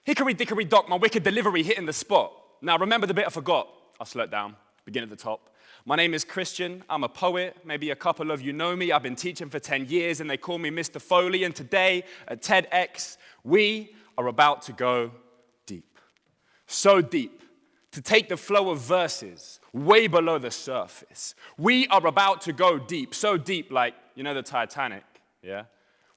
Hickory dickory dock, my wicked delivery hitting the spot. Now remember the bit I forgot. I'll slow it down, begin at the top. My name is Christian, I'm a poet, maybe a couple of you know me. I've been teaching for 10 years and they call me Mr. Foley, and today at TEDx, we are about to go deep. So deep, to take the flow of verses way below the surface. We are about to go deep, so deep like, you know the Titanic, yeah?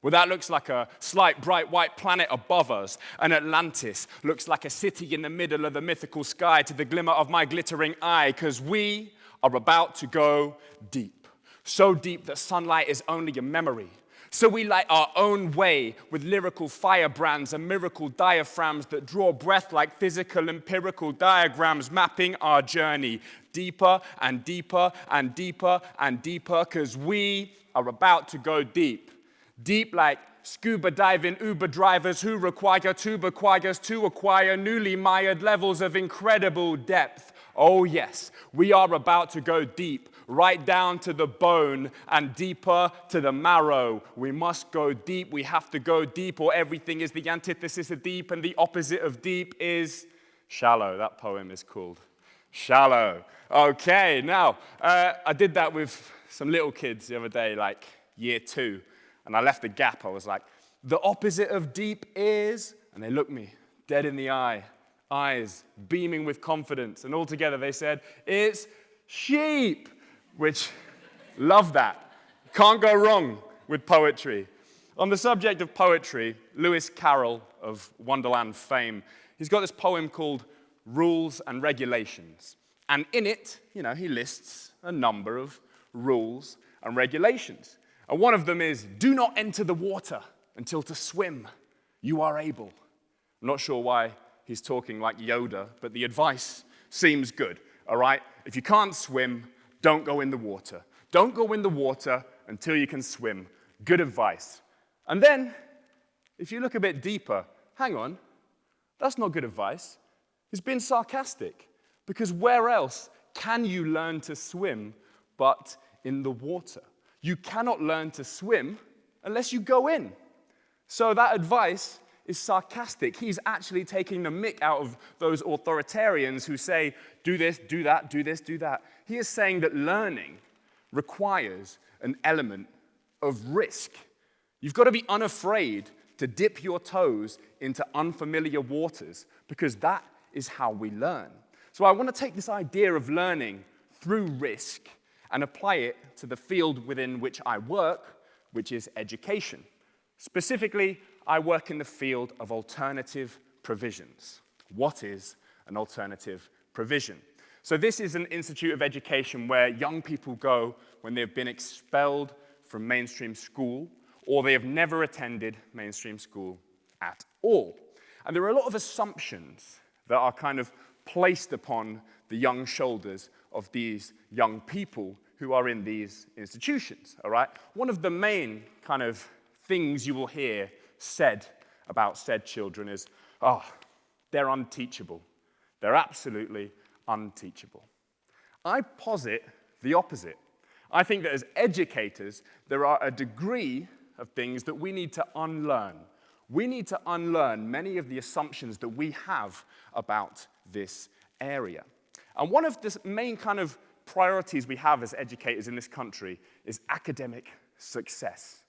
Well, that looks like a slight bright white planet above us, and Atlantis looks like a city in the middle of the mythical sky to the glimmer of my glittering eye, because we are about to go deep. So deep that sunlight is only a memory. So we light our own way with lyrical firebrands and miracle diaphragms that draw breath like physical empirical diagrams mapping our journey deeper and deeper and deeper and deeper, because we are about to go deep. Deep like scuba diving Uber drivers who require tuba choirs to acquire newly mired levels of incredible depth. Oh yes, we are about to go deep, right down to the bone and deeper to the marrow. We must go deep, we have to go deep, or everything is the antithesis of deep, and the opposite of deep is shallow. That poem is called Shallow. Okay, now, I did that with some little kids the other day, like year 2, and I left a gap. I was like, the opposite of deep is, and they looked me dead in the eye, eyes beaming with confidence, and all together they said, it's sheep, which, love that. Can't go wrong with poetry. On the subject of poetry, Lewis Carroll of Wonderland fame, he's got this poem called Rules and Regulations. And in it, he lists a number of rules and regulations. And one of them is, do not enter the water until to swim you are able. I'm not sure why he's talking like Yoda, but the advice seems good, all right? If you can't swim, don't go in the water. Don't go in the water until you can swim. Good advice. And then, if you look a bit deeper, hang on, that's not good advice. He's been sarcastic, because where else can you learn to swim but in the water? You cannot learn to swim unless you go in. So that advice is sarcastic. He's actually taking the mick out of those authoritarians who say, do this, do that, do this, do that. He is saying that learning requires an element of risk. You've got to be unafraid to dip your toes into unfamiliar waters, because that is how we learn. So I want to take this idea of learning through risk and apply it to the field within which I work, which is education. Specifically, I work in the field of alternative provisions. What is an alternative provision? So this is an institute of education where young people go when they've been expelled from mainstream school, or they have never attended mainstream school at all. And there are a lot of assumptions that are kind of placed upon the young shoulders of these young people who are in these institutions, all right? One of the main kind of things you will hear said about said children is, oh, they're unteachable. They're absolutely unteachable. I posit the opposite. I think that as educators, there are a degree of things that we need to unlearn. We need to unlearn many of the assumptions that we have about this area. And one of the main kind of priorities we have as educators in this country is academic success.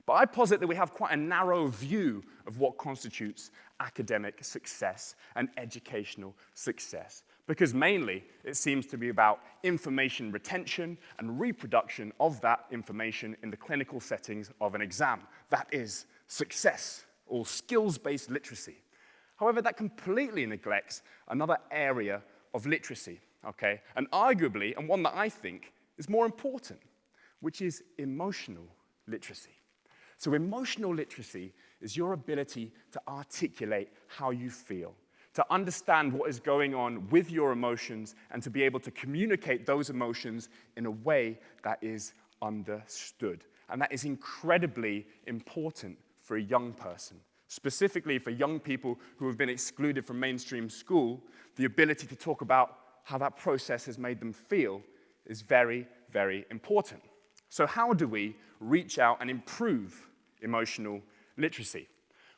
But I posit that we have quite a narrow view of what constitutes academic success and educational success, because mainly it seems to be about information retention and reproduction of that information in the clinical settings of an exam. That is success, or skills-based literacy. However, that completely neglects another area of literacy, okay? And arguably, and one that I think is more important, which is emotional literacy. So emotional literacy is your ability to articulate how you feel, to understand what is going on with your emotions, and to be able to communicate those emotions in a way that is understood. And that is incredibly important for a young person. Specifically for young people who have been excluded from mainstream school, the ability to talk about how that process has made them feel is very, very important. So how do we reach out and improve emotional literacy?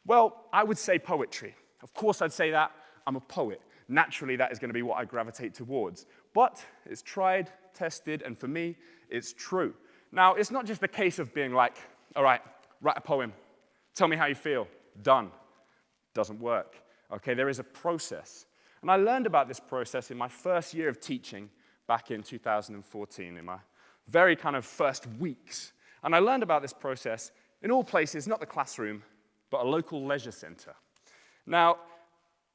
Well, I would say poetry. Of course I'd say that. I'm a poet. Naturally, that is going to be what I gravitate towards. But it's tried, tested, and for me, it's true. Now, it's not just the case of being like, all right, write a poem. Tell me how you feel. Done. Doesn't work. Okay, there is a process. And I learned about this process in my first year of teaching back in 2014, in my very kind of first weeks. And I learned about this process in all places, not the classroom, but a local leisure center. Now,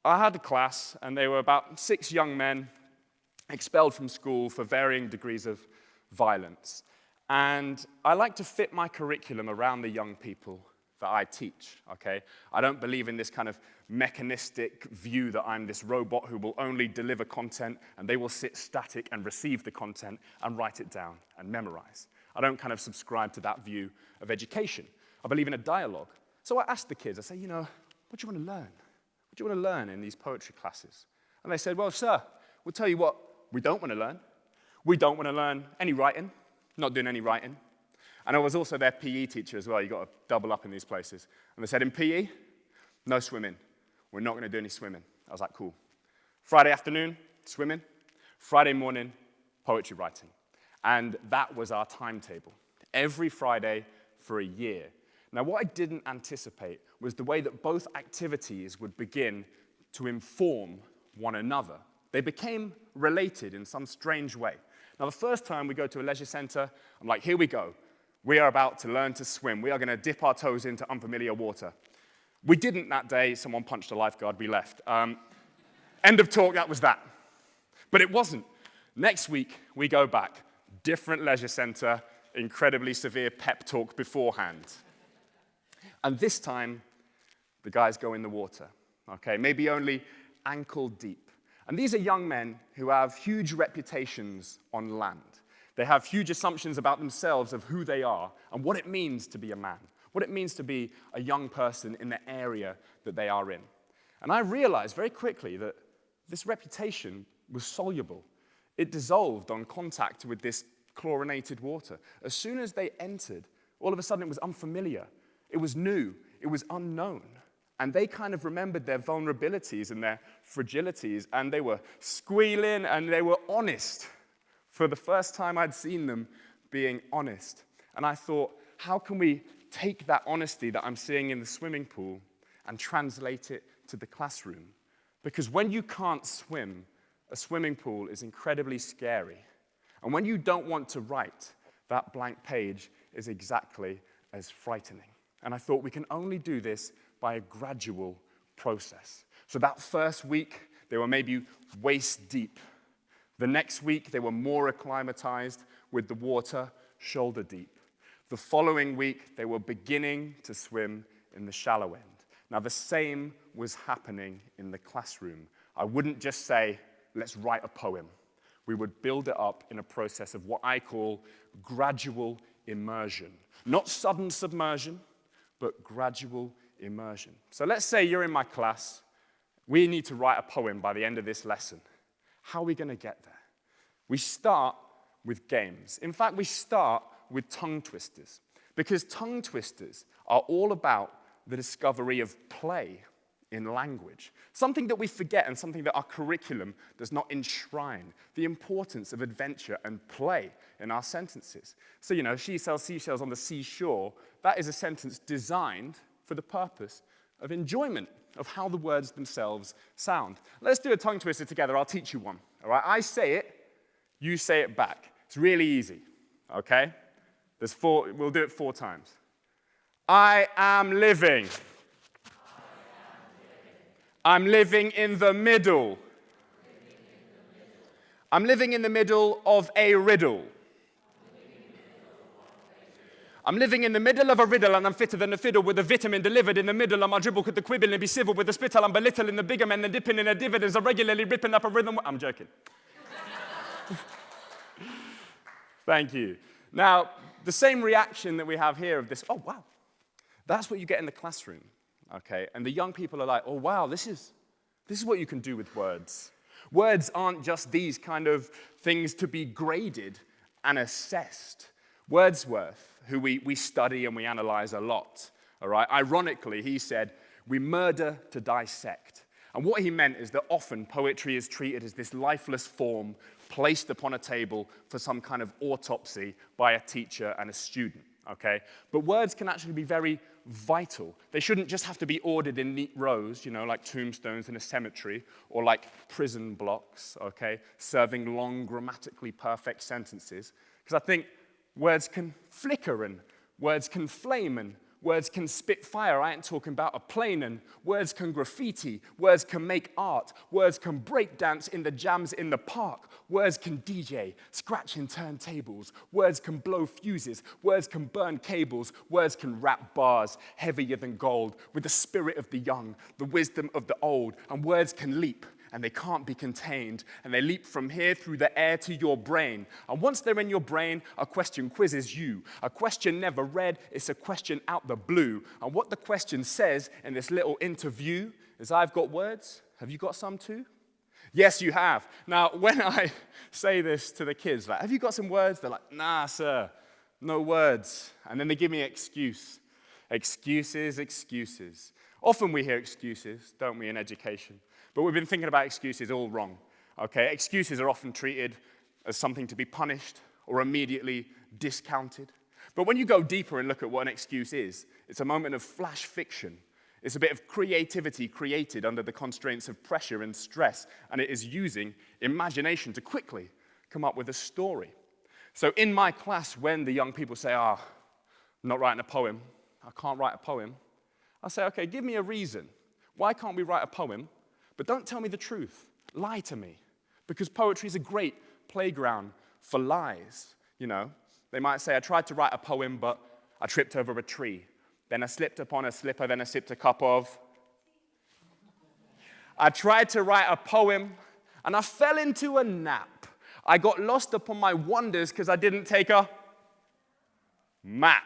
I had a class, and they were about 6 young men expelled from school for varying degrees of violence. And I like to fit my curriculum around the young people that I teach, okay? I don't believe in this kind of mechanistic view that I'm this robot who will only deliver content, and they will sit static and receive the content and write it down and memorize. I don't kind of subscribe to that view of education. I believe in a dialogue. So I asked the kids, I say, you know, what do you want to learn? What do you want to learn in these poetry classes? And they said, well, sir, we'll tell you what we don't want to learn. We don't want to learn any writing, not doing any writing. And I was also their PE teacher as well. You've got to double up in these places. And they said, in PE, no swimming. We're not going to do any swimming. I was like, cool. Friday afternoon, swimming. Friday morning, poetry writing. And that was our timetable. Every Friday for a year. Now, what I didn't anticipate was the way that both activities would begin to inform one another. They became related in some strange way. Now, the first time we go to a leisure center, I'm like, here we go. We are about to learn to swim. We are going to dip our toes into unfamiliar water. We didn't that day. Someone punched a lifeguard. We left. End of talk. That was that. But it wasn't. Next week, we go back. Different leisure center, incredibly severe pep talk beforehand. And this time, the guys go in the water, okay? Maybe only ankle deep. And these are young men who have huge reputations on land. They have huge assumptions about themselves of who they are and what it means to be a man, what it means to be a young person in the area that they are in. And I realized very quickly that this reputation was soluble. It dissolved on contact with this chlorinated water. As soon as they entered, all of a sudden it was unfamiliar. It was new. It was unknown. And they kind of remembered their vulnerabilities and their fragilities, and they were squealing, and they were honest. For the first time I'd seen them being honest. And I thought, how can we take that honesty that I'm seeing in the swimming pool and translate it to the classroom? Because when you can't swim, a swimming pool is incredibly scary. And when you don't want to write, that blank page is exactly as frightening. And I thought we can only do this by a gradual process. So that first week, they were maybe waist deep. The next week, they were more acclimatized with the water shoulder deep. The following week, they were beginning to swim in the shallow end. Now, the same was happening in the classroom. I wouldn't just say, let's write a poem. We would build it up in a process of what I call gradual immersion. Not sudden submersion, but gradual immersion. So let's say you're in my class. We need to write a poem by the end of this lesson. How are we going to get there? We start with games. In fact, we start with tongue twisters, because tongue twisters are all about the discovery of play in language, something that we forget and something that our curriculum does not enshrine, the importance of adventure and play in our sentences. So, you know, she sells seashells on the seashore, that is a sentence designed for the purpose of enjoyment of how the words themselves sound. Let's do a tongue twister together. I'll teach you one, all right? I say it, you say it back. It's really easy, okay? We'll do it 4 times. I am living. I'm living in the middle. I'm living in the middle of a riddle. I'm living in the middle of a riddle, and I'm fitter than a fiddle with a vitamin delivered in the middle of my dribble. Could the quibble and be civil with the spittle? I'm belittling the bigger men than dipping in their dividends. I'm regularly ripping up a rhythm. I'm joking. Thank you. Now, the same reaction that we have here of this, oh, wow, that's what you get in the classroom, okay? And the young people are like, oh, wow, this is what you can do with words. Words aren't just these kind of things to be graded and assessed. Wordsworth, who we study and we analyze a lot, all right? Ironically, he said, We murder to dissect. And what he meant is that often poetry is treated as this lifeless form placed upon a table for some kind of autopsy by a teacher and a student, okay? But words can actually be very vital. They shouldn't just have to be ordered in neat rows, like tombstones in a cemetery, or like prison blocks, okay, serving long, grammatically perfect sentences. Because I think words can flicker, and words can flame, and words can spit fire. I ain't talking about a plane. And words can graffiti. Words can make art. Words can break dance in the jams in the park. Words can DJ, scratching turntables. Words can blow fuses. Words can burn cables. Words can rap bars heavier than gold with the spirit of the young, the wisdom of the old. And words can leap, and they can't be contained, and they leap from here through the air to your brain. And once they're in your brain, a question quizzes you. A question never read, it's a question out the blue. And what the question says in this little interview is, I've got words. Have you got some too? Yes, you have. Now, when I say this to the kids, like, have you got some words? They're like, nah, sir, no words. And then they give me an excuse. Excuses, excuses. Often we hear excuses, don't we, in education? But we've been thinking about excuses all wrong, okay? Excuses are often treated as something to be punished or immediately discounted. But when you go deeper and look at what an excuse is, it's a moment of flash fiction. It's a bit of creativity created under the constraints of pressure and stress, and it is using imagination to quickly come up with a story. So in my class, when the young people say, I'm not writing a poem, I can't write a poem, I say, okay, give me a reason. Why can't we write a poem? But don't tell me the truth. Lie to me. Because poetry is a great playground for lies, They might say, I tried to write a poem, but I tripped over a tree. Then I slipped upon a slipper, then I sipped a cup of. I tried to write a poem, and I fell into a nap. I got lost upon my wonders because I didn't take a map.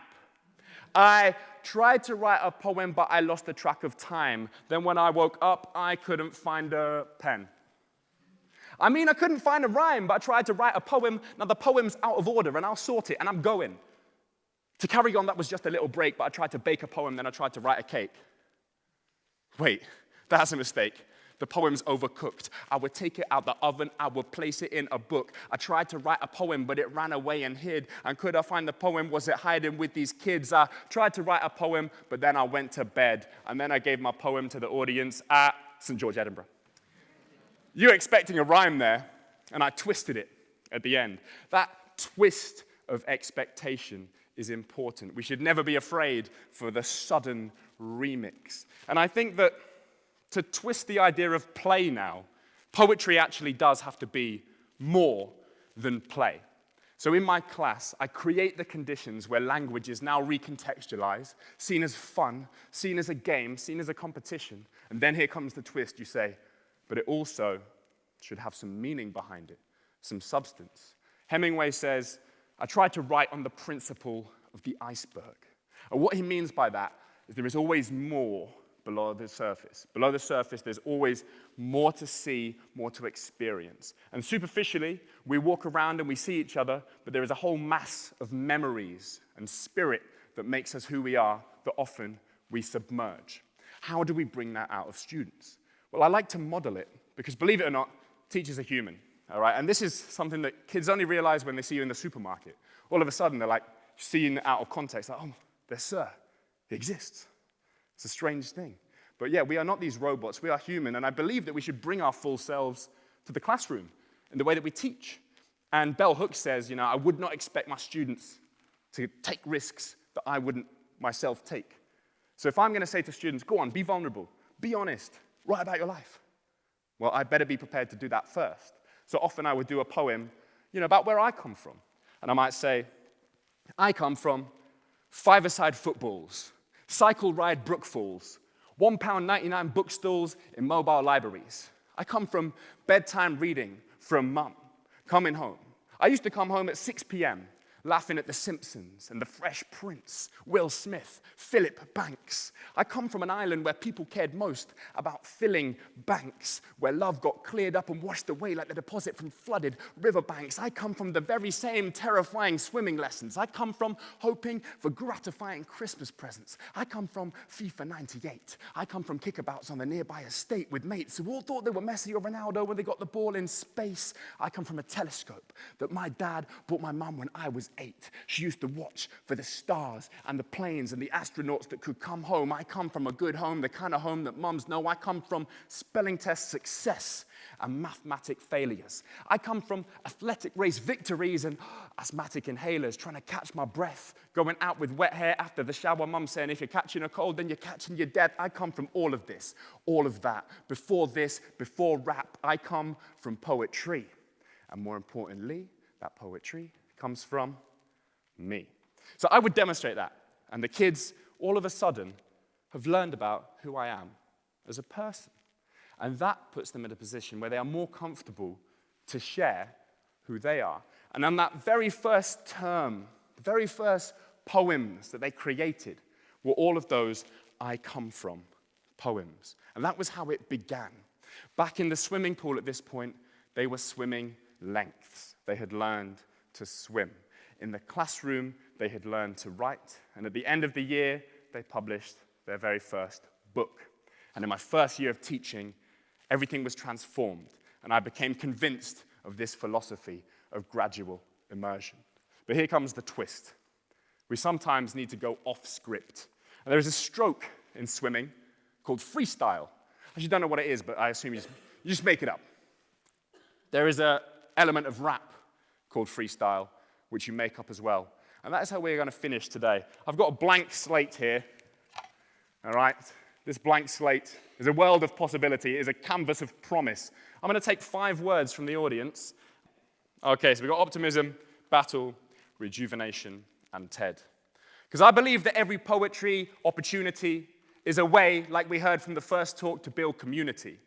I tried to write a poem, but I lost the track of time. Then when I woke up, I couldn't find a pen. I couldn't find a rhyme, but I tried to write a poem. Now the poem's out of order, and I'll sort it, and I'm going. To carry on, that was just a little break, but I tried to bake a poem, then I tried to write a cake. Wait, that's a mistake. The poem's overcooked. I would take it out the oven. I would place it in a book. I tried to write a poem, but it ran away and hid. And could I find the poem? Was it hiding with these kids? I tried to write a poem, but then I went to bed. And then I gave my poem to the audience at StGeorgesEdinburgh. You're expecting a rhyme there, and I twisted it at the end. That twist of expectation is important. We should never be afraid for the sudden remix. And I think that to twist the idea of play now, poetry actually does have to be more than play. So in my class, I create the conditions where language is now recontextualized, seen as fun, seen as a game, seen as a competition. And then here comes the twist. You say, but it also should have some meaning behind it, some substance. Hemingway says, I tried to write on the principle of the iceberg. And what he means by that is there is always more below the surface. Below the surface, there's always more to see, more to experience. And superficially, we walk around and we see each other, but there is a whole mass of memories and spirit that makes us who we are that often we submerge. How do we bring that out of students? Well, I like to model it because, believe it or not, teachers are human, all right? And this is something that kids only realize when they see you in the supermarket. All of a sudden, they're like, seen out of context, like, there's Sir, he exists. It's a strange thing. But yeah, we are not these robots. We are human. And I believe that we should bring our full selves to the classroom in the way that we teach. And Bell Hooks says, I would not expect my students to take risks that I wouldn't myself take. So if I'm going to say to students, go on, be vulnerable, be honest, write about your life. Well, I better be prepared to do that first. So often I would do a poem, about where I come from. And I might say, I come from five-a-side footballs, cycle ride Brook Falls, £1.99 bookstalls in mobile libraries. I come from bedtime reading from mum, coming home. I used to come home at 6 p.m., laughing at The Simpsons and The Fresh Prince, Will Smith, Philip Banks. I come from an island where people cared most about filling banks, where love got cleared up and washed away like the deposit from flooded riverbanks. I come from the very same terrifying swimming lessons. I come from hoping for gratifying Christmas presents. I come from FIFA 98. I come from kickabouts on the nearby estate with mates who all thought they were Messi or Ronaldo when they got the ball in space. I come from a telescope that my dad bought my mum when I was 8. She used to watch for the stars and the planes and the astronauts that could come home. I come from a good home, the kind of home that mums know. I come from spelling test success and mathematic failures. I come from athletic race victories and asthmatic inhalers, trying to catch my breath, going out with wet hair after the shower, mum saying, if you're catching a cold, then you're catching your death. I come from all of this, all of that. Before rap, I come from poetry. And more importantly, that poetry comes from me. So I would demonstrate that. And the kids, all of a sudden, have learned about who I am as a person. And that puts them in a position where they are more comfortable to share who they are. And on that very first term, the very first poems that they created were all of those I come from poems. And that was how it began. Back in the swimming pool at this point, they were swimming lengths. They had learned to swim. In the classroom, they had learned to write. And at the end of the year, they published their very first book. And in my first year of teaching, everything was transformed. And I became convinced of this philosophy of gradual immersion. But here comes the twist. We sometimes need to go off script. And there is a stroke in swimming called freestyle. I actually don't know what it is, but I assume you just make it up. There is an element of rap called freestyle, which you make up as well. And that is how we're going to finish today. I've got a blank slate here. All right? This blank slate is a world of possibility. It is a canvas of promise. I'm going to take 5 words from the audience. Okay, so we've got optimism, battle, rejuvenation, and TED. Because I believe that every poetry opportunity is a way, like we heard from the first talk, to build community.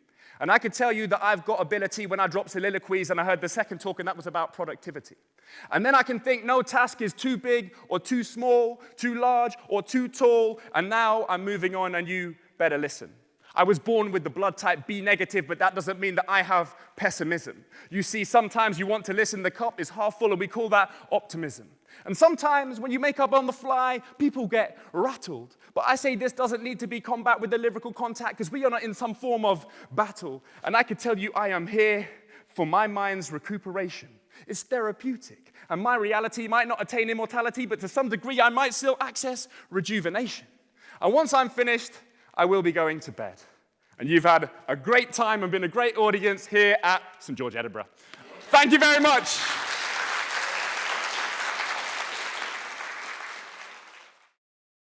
And I could tell you that I've got ability when I drop soliloquies, and I heard the second talk, and that was about productivity. And then I can think no task is too big or too small, too large or too tall, and now I'm moving on, and you better listen. I was born with the blood type B negative, but that doesn't mean that I have pessimism. You see, sometimes you want to listen, the cup is half full, and we call that optimism. And sometimes when you make up on the fly, people get rattled. But I say this doesn't need to be combat with the lyrical contact, because we are not in some form of battle. And I could tell you I am here for my mind's recuperation. It's therapeutic. And my reality might not attain immortality, but to some degree I might still access rejuvenation. And once I'm finished, I will be going to bed. And you've had a great time and been a great audience here at StGeorgesEdinburgh. Thank you very much.